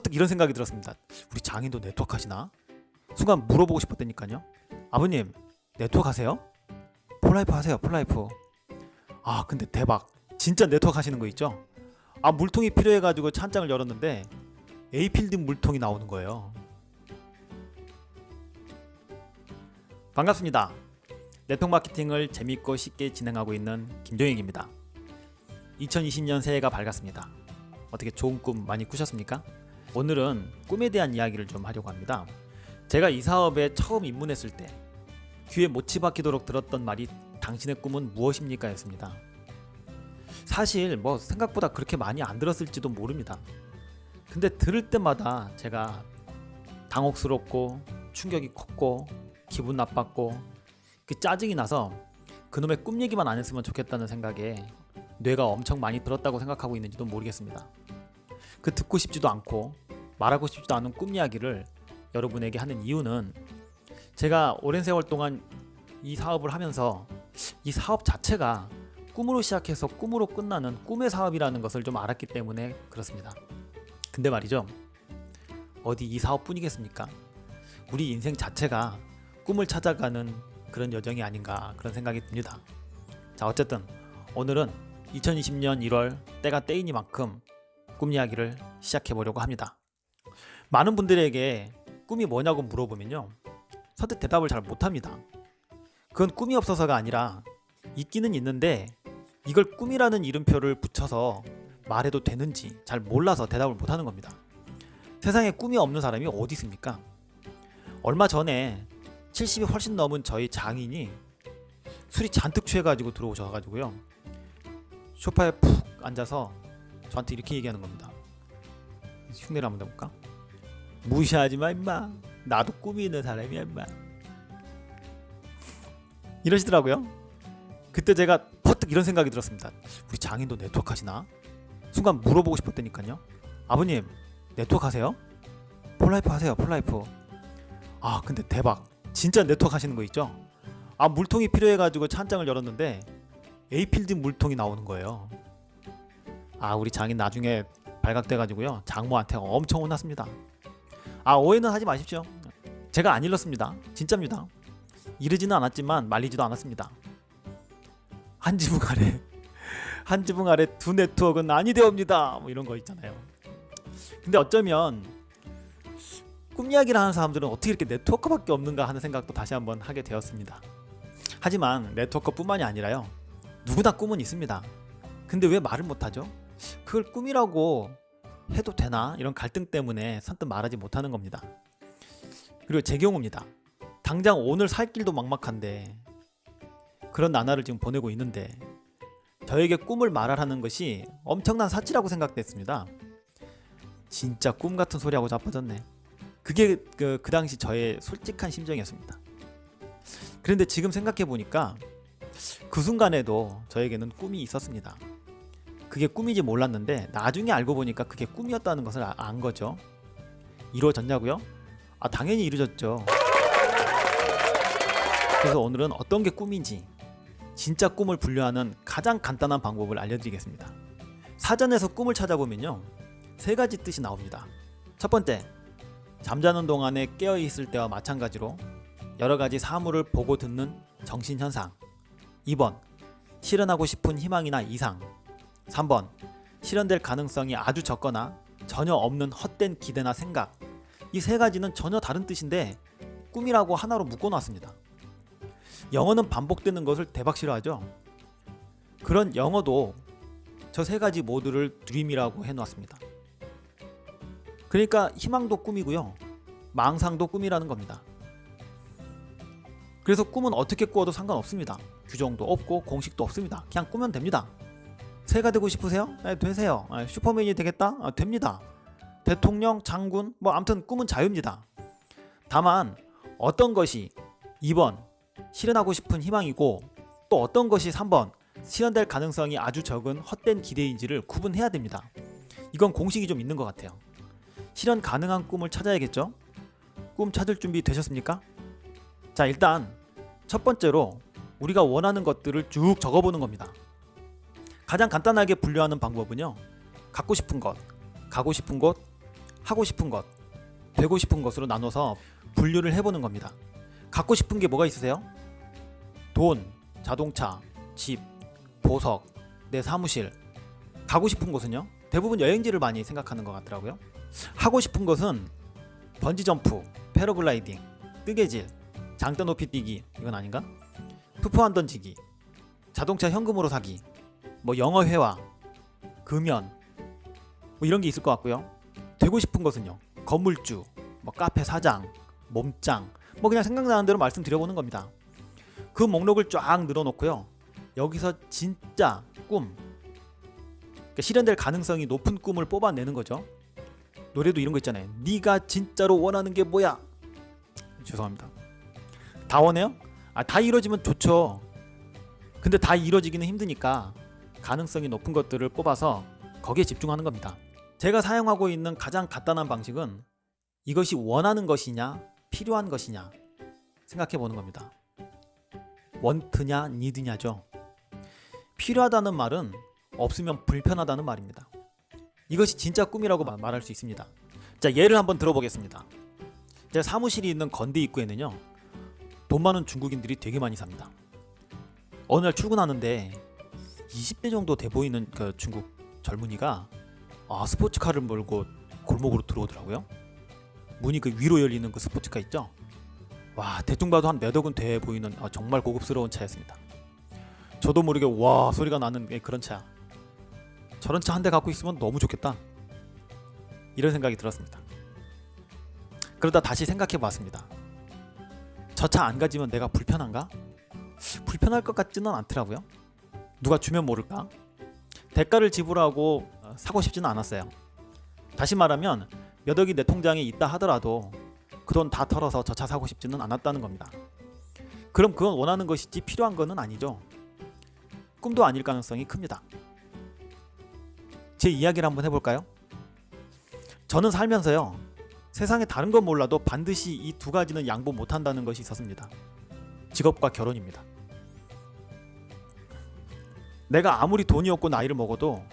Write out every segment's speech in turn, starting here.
퍼뜩 이런 생각이 들었습니다. 우리 장인도 네트워크 하시나? 순간 물어보고 싶었다니까요. 아버님 네트워크 하세요? 폴라이프 하세요. 폴라이프. 아 근데 대박, 진짜 네트워크 하시는 거 있죠? 아 물통이 필요해가지고 찬장을 열었는데 에이필드 물통이 나오는 거예요. 반갑습니다. 네트워크 마케팅을 재밌고 쉽게 진행하고 있는 김종익입니다. 2020년 새해가 밝았습니다. 어떻게 좋은 꿈 많이 꾸셨습니까? 오늘은 꿈에 대한 이야기를 좀 하려고 합니다. 제가 이 사업에 처음 입문했을 때 귀에 못이 박히도록 들었던 말이 당신의 꿈은 무엇입니까? 였습니다. 사실 뭐 생각보다 그렇게 많이 안 들었을지도 모릅니다. 근데 들을 때마다 제가 당혹스럽고 충격이 컸고 기분 나빴고 그 짜증이 나서 그놈의 꿈 얘기만 안 했으면 좋겠다는 생각에 뇌가 엄청 많이 들었다고 생각하고 있는지도 모르겠습니다. 그 듣고 싶지도 않고 말하고 싶지도 않은 꿈 이야기를 여러분에게 하는 이유는 제가 오랜 세월 동안 이 사업을 하면서 이 사업 자체가 꿈으로 시작해서 꿈으로 끝나는 꿈의 사업이라는 것을 좀 알았기 때문에 그렇습니다. 근데 말이죠, 어디 이 사업뿐이겠습니까? 우리 인생 자체가 꿈을 찾아가는 그런 여정이 아닌가 그런 생각이 듭니다. 자, 어쨌든 오늘은 2020년 1월 때가 때이니만큼 꿈 이야기를 시작해 보려고 합니다. 많은 분들에게 꿈이 뭐냐고 물어보면요, 선뜻 대답을 잘 못합니다. 그건 꿈이 없어서가 아니라 있기는 있는데 이걸 꿈이라는 이름표를 붙여서 말해도 되는지 잘 몰라서 대답을 못하는 겁니다. 세상에 꿈이 없는 사람이 어디 있습니까? 얼마 전에 70이 훨씬 넘은 저희 장인이 술이 잔뜩 취해가지고 들어오셔가지고요, 소파에 푹 앉아서 저한테 이렇게 얘기하는 겁니다. 흉내를 한번 내볼까? 무시하지마 임마, 나도 꿈이 있는 사람이야 임마, 이러시더라고요. 그때 제가 퍼뜩 이런 생각이 들었습니다. 우리 장인도 네트워크 하시나? 순간 물어보고 싶었다니까요. 아버님 네트워크 하세요? 폴라이프 하세요. 폴라이프. 아 근데 대박, 진짜 네트워크 하시는 거 있죠? 아 물통이 필요해가지고 찬장을 열었는데 에이필드 물통이 나오는 거예요. 아 우리 장인 나중에 발각돼가지고요 장모한테 엄청 혼났습니다. 아 오해는 하지 마십시오. 제가 안 일렀습니다. 진짜입니다. 이르지는 않았지만 말리지도 않았습니다. 한 지붕 아래 두 네트워크는 아니되옵니다. 뭐 이런 거 있잖아요. 근데 어쩌면 꿈 이야기를 하는 사람들은 어떻게 이렇게 네트워크밖에 없는가 하는 생각도 다시 한번 하게 되었습니다. 하지만 네트워크뿐만이 아니라요, 누구나 꿈은 있습니다. 근데 왜 말을 못하죠? 그걸 꿈이라고 해도 되나? 이런 갈등 때문에 선뜻 말하지 못하는 겁니다. 그리고 제 경우입니다. 당장 오늘 살 길도 막막한데 그런 나날을 지금 보내고 있는데 저에게 꿈을 말하라는 것이 엄청난 사치라고 생각됐습니다. 진짜 꿈 같은 소리하고 자빠졌네. 그게 그 당시 저의 솔직한 심정이었습니다. 그런데 지금 생각해보니까 그 순간에도 저에게는 꿈이 있었습니다. 그게 꿈인지 몰랐는데 나중에 알고 보니까 그게 꿈이었다는 것을 안 거죠. 이루어졌냐고요? 아 당연히 이루어졌죠. 그래서 오늘은 어떤 게 꿈인지 진짜 꿈을 분류하는 가장 간단한 방법을 알려드리겠습니다. 사전에서 꿈을 찾아보면요, 세 가지 뜻이 나옵니다. 첫 번째, 잠자는 동안에 깨어있을 때와 마찬가지로 여러가지 사물을 보고 듣는 정신현상. 2번, 실현하고 싶은 희망이나 이상. 3번, 실현될 가능성이 아주 적거나 전혀 없는 헛된 기대나 생각. 이 세 가지는 전혀 다른 뜻인데 꿈이라고 하나로 묶어놨습니다. 영어는 반복되는 것을 대박 싫어하죠. 그런 영어도 저 세 가지 모두를 드림이라고 해놨습니다. 그러니까 희망도 꿈이고요, 망상도 꿈이라는 겁니다. 그래서 꿈은 어떻게 꾸어도 상관없습니다. 규정도 없고 공식도 없습니다. 그냥 꾸면 됩니다. 새가 되고 싶으세요? 네, 되세요. 슈퍼맨이 되겠다? 됩니다. 대통령, 장군, 뭐 아무튼 꿈은 자유입니다. 다만 어떤 것이 2번 실현하고 싶은 희망이고 또 어떤 것이 3번 실현될 가능성이 아주 적은 헛된 기대인지를 구분해야 됩니다. 이건 공식이 좀 있는 것 같아요. 실현 가능한 꿈을 찾아야겠죠? 꿈 찾을 준비 되셨습니까? 자, 일단 첫 번째로 우리가 원하는 것들을 쭉 적어보는 겁니다. 가장 간단하게 분류하는 방법은요, 갖고 싶은 것, 가고 싶은 곳, 하고 싶은 것, 되고 싶은 것으로 나눠서 분류를 해보는 겁니다. 갖고 싶은 게 뭐가 있으세요? 돈, 자동차, 집, 보석, 내 사무실. 가고 싶은 곳은요? 대부분 여행지를 많이 생각하는 것 같더라고요. 하고 싶은 것은 번지점프, 패러글라이딩, 뜨개질, 장대 높이 뛰기, 이건 아닌가? 푸푸한 던지기, 자동차 현금으로 사기, 뭐 영어 회화, 금연, 뭐 이런 게 있을 것 같고요. 되고 싶은 것은요, 건물주, 뭐 카페 사장, 몸짱, 뭐 그냥 생각나는 대로 말씀드려보는 겁니다. 그 목록을 쫙 늘어놓고요, 여기서 진짜 꿈, 그러니까 실현될 가능성이 높은 꿈을 뽑아내는 거죠. 노래도 이런 거 있잖아요. 네가 진짜로 원하는 게 뭐야? 죄송합니다. 다 원해요? 다 이루어지면 좋죠. 근데 다 이루어지기는 힘드니까 가능성이 높은 것들을 뽑아서 거기에 집중하는 겁니다. 제가 사용하고 있는 가장 간단한 방식은 이것이 원하는 것이냐 필요한 것이냐 생각해 보는 겁니다. 원트냐 니드냐죠. 필요하다는 말은 없으면 불편하다는 말입니다. 이것이 진짜 꿈이라고 말할 수 있습니다. 자, 예를 한번 들어보겠습니다. 제 사무실이 있는 건대 입구에는요, 돈 많은 중국인들이 되게 많이 삽니다. 어느 날 출근하는데 20대 정도 돼 보이는 그 중국 젊은이가 스포츠카를 몰고 골목으로 들어오더라고요. 문이 그 위로 열리는 그 스포츠카 있죠? 와, 대충 봐도 한 몇 억은 돼 보이는 정말 고급스러운 차였습니다. 저도 모르게 와 소리가 나는 그런 차. 저런 차 한 대 갖고 있으면 너무 좋겠다, 이런 생각이 들었습니다. 그러다 다시 생각해 봤습니다. 저 차 안 가지면 내가 불편한가? 불편할 것 같지는 않더라고요. 누가 주면 모를까? 대가를 지불하고 사고 싶지는 않았어요. 다시 말하면 몇 억이 내 통장에 있다 하더라도 그 돈 다 털어서 저 차 사고 싶지는 않았다는 겁니다. 그럼 그건 원하는 것이지 필요한 거는 아니죠. 꿈도 아닐 가능성이 큽니다. 제 이야기를 한번 해볼까요? 저는 살면서요, 세상에 다른 건 몰라도 반드시 이 두 가지는 양보 못한다는 것이 있었습니다. 직업과 결혼입니다. 내가 아무리 돈이 없고 나이를 먹어도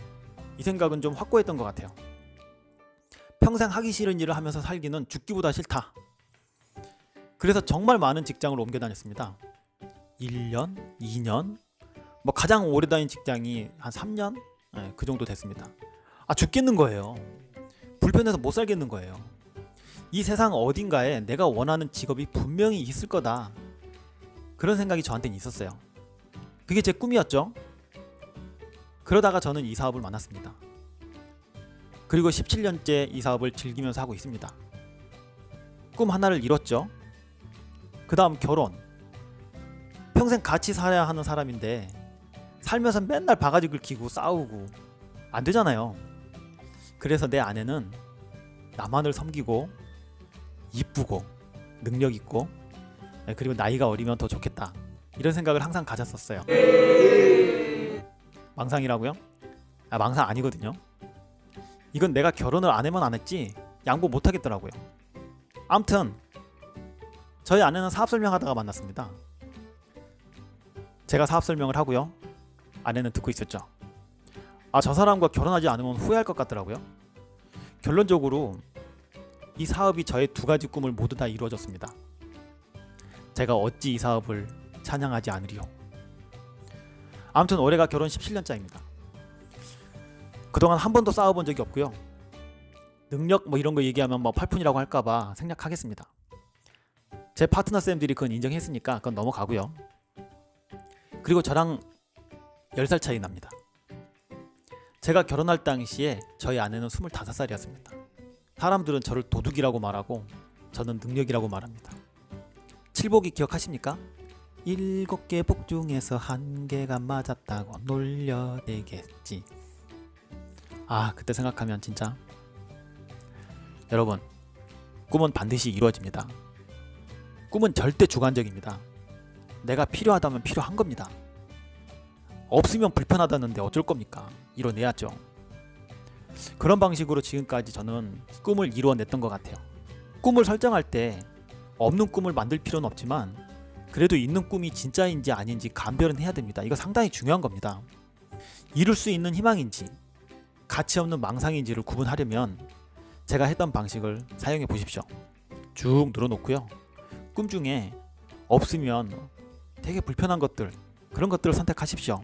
이 생각은 좀 확고했던 것 같아요. 평생 하기 싫은 일을 하면서 살기는 죽기보다 싫다. 그래서 정말 많은 직장을 옮겨 다녔습니다. 1년, 2년, 뭐 가장 오래 다닌 직장이 한 3년? 그 정도 됐습니다. 죽겠는 거예요. 불편해서 못 살겠는 거예요. 이 세상 어딘가에 내가 원하는 직업이 분명히 있을 거다, 그런 생각이 저한테는 있었어요. 그게 제 꿈이었죠. 그러다가 저는 이 사업을 만났습니다. 그리고 17년째 이 사업을 즐기면서 하고 있습니다. 꿈 하나를 이뤘죠. 그 다음 결혼. 평생 같이 살아야 하는 사람인데 살면서 맨날 바가지 긁히고 싸우고 안 되잖아요. 그래서 내 아내는 나만을 섬기고 이쁘고 능력 있고 그리고 나이가 어리면 더 좋겠다, 이런 생각을 항상 가졌었어요. 망상이라고요? 망상 아니거든요. 이건 내가 결혼을 안 하면 안 했지 양보 못 하겠더라고요. 아무튼 저희 아내는 사업 설명하다가 만났습니다. 제가 사업 설명을 하고요, 아내는 듣고 있었죠. 저 사람과 결혼하지 않으면 후회할 것 같더라고요. 결론적으로 이 사업이 저의 두 가지 꿈을 모두 다 이루어졌습니다. 제가 어찌 이 사업을 찬양하지 않으리요. 아무튼 올해가 결혼 17년차입니다. 그동안 한 번도 싸워본 적이 없고요. 능력 뭐 이런 거 얘기하면 뭐 팔푼이라고 할까봐 생략하겠습니다. 제 파트너 쌤들이 그건 인정했으니까 그건 넘어가고요. 그리고 저랑 10살 차이 납니다. 제가 결혼할 당시에 저희 아내는 25살이었습니다. 사람들은 저를 도둑이라고 말하고 저는 능력이라고 말합니다. 칠복이 기억하십니까? 7개 복 중에서 1개가 맞았다고 놀려대겠지. 그때 생각하면 진짜, 여러분, 꿈은 반드시 이루어집니다. 꿈은 절대 주관적입니다. 내가 필요하다면 필요한 겁니다. 없으면 불편하다는데 어쩔 겁니까? 이뤄내야죠. 그런 방식으로 지금까지 저는 꿈을 이루어냈던 것 같아요. 꿈을 설정할 때 없는 꿈을 만들 필요는 없지만 그래도 있는 꿈이 진짜인지 아닌지 감별은 해야 됩니다. 이거 상당히 중요한 겁니다. 이룰 수 있는 희망인지 가치 없는 망상인지를 구분하려면 제가 했던 방식을 사용해 보십시오. 쭉 눌러놓고요. 꿈 중에 없으면 되게 불편한 것들, 그런 것들을 선택하십시오.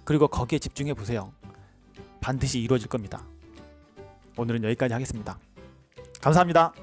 그리고 거기에 집중해 보세요. 반드시 이루어질 겁니다. 오늘은 여기까지 하겠습니다. 감사합니다.